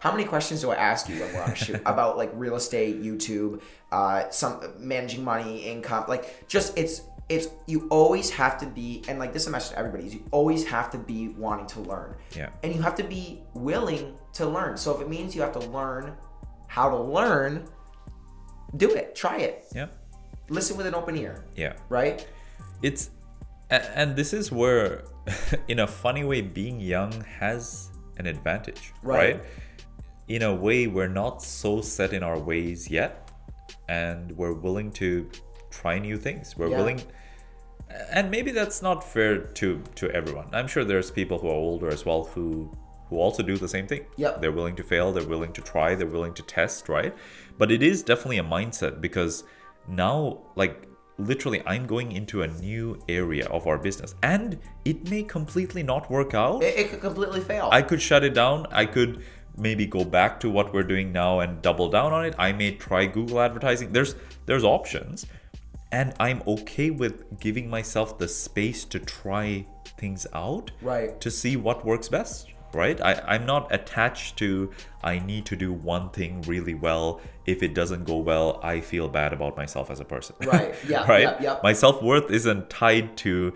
How many questions do I ask you when we're on a shoot about like real estate, YouTube, some managing money, income, like just it's you always have to be, and like this is a message to everybody, is you always have to be wanting to learn. Yeah. And you have to be willing to learn. So if it means you have to learn how to learn, do it, try it. Yeah. Listen with an open ear. Yeah. Right? And this is where, in a funny way, being young has an advantage, right? In a way, we're not so set in our ways yet, and we're willing to try new things. We're willing, and maybe that's not fair to everyone. I'm sure there's people who are older as well who also do the same thing. Yep. They're willing to fail, they're willing to try, they're willing to test, right? But it is definitely a mindset, because now, like, literally, I'm going into a new area of our business, and it may completely not work out. It could completely fail. I could shut it down. I could maybe go back to what we're doing now and double down on it. I may try Google advertising. There's options, and I'm okay with giving myself the space to try things out, right, to see what works best. Right? I'm not attached to, I need to do one thing really well. If it doesn't go well, I feel bad about myself as a person. Right. Yeah. Right? Yep. My self-worth isn't tied to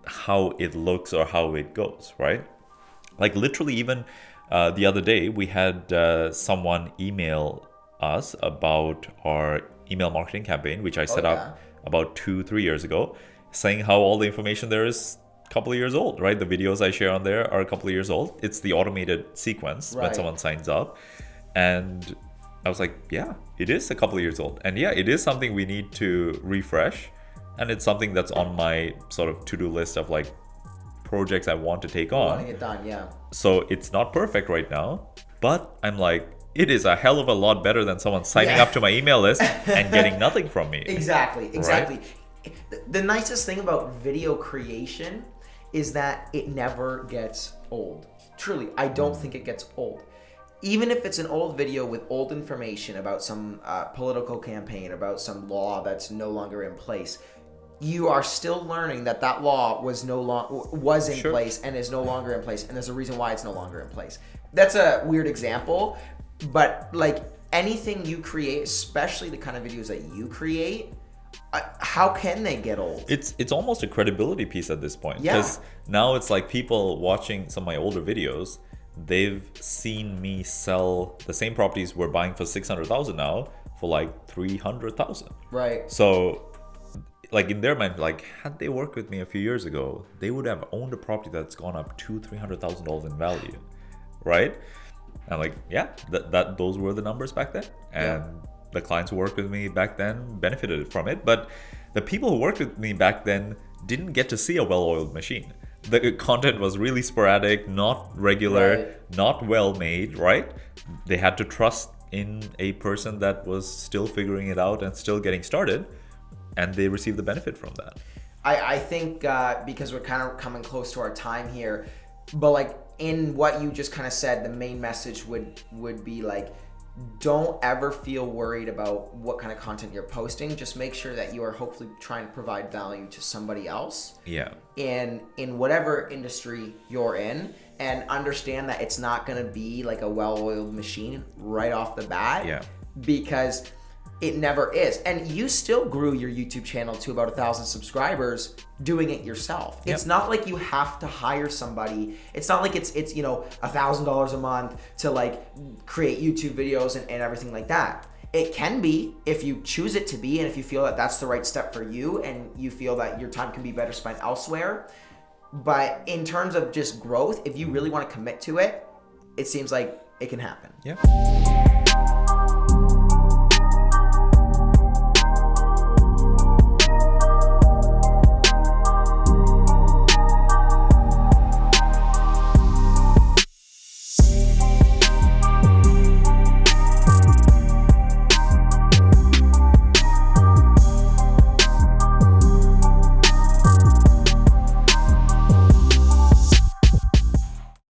how it looks or how it goes, right? Like literally even the other day, we had someone email us about our email marketing campaign, which I set up about 2-3 years ago, saying how all the information there is couple of years old, right? The videos I share on there are a couple of years old. It's the automated sequence when someone signs up. And I was like, yeah, it is a couple of years old. And yeah, it is something we need to refresh. And it's something that's on my sort of to-do list of like projects I want to take on. Wanting it done, yeah. So it's not perfect right now, but I'm like, it is a hell of a lot better than someone signing up to my email list and getting nothing from me. Exactly. Right? The nicest thing about video creation is that it never gets old. Truly, I don't think it gets old. Even if it's an old video with old information about some political campaign, about some law that's no longer in place, you are still learning that law was in place and is no longer in place, and there's a reason why it's no longer in place. That's a weird example, but like anything you create, especially the kind of videos that you create, how can they get old? It's almost a credibility piece at this point, because now it's like people watching some of my older videos, they've seen me sell the same properties we're buying for 600,000 now for like 300,000. Right. So like in their mind, like had they worked with me a few years ago, they would have owned a property that's gone up $200,000-$300,000 in value, right? And like, yeah, that those were the numbers back then, and the clients who worked with me back then benefited from it. But the people who worked with me back then didn't get to see a well-oiled machine. The content was really sporadic, not regular, not well made, right? They had to trust in a person that was still figuring it out and still getting started, and they received the benefit from that. I think because we're kind of coming close to our time here, but like in what you just kind of said, the main message would be like, don't ever feel worried about what kind of content you're posting. Just make sure that you are hopefully trying to provide value to somebody else. Yeah. In whatever industry you're in, and understand that it's not going to be like a well-oiled machine right off the bat. Yeah. Because it never is. And you still grew your YouTube channel to about 1,000 subscribers doing it yourself. It's not like you have to hire somebody. It's not like it's you know, $1,000 a month to like create YouTube videos and everything like that. It can be if you choose it to be, and if you feel that that's the right step for you and you feel that your time can be better spent elsewhere. But in terms of just growth, if you really want to commit to it, it seems like it can happen. Yeah.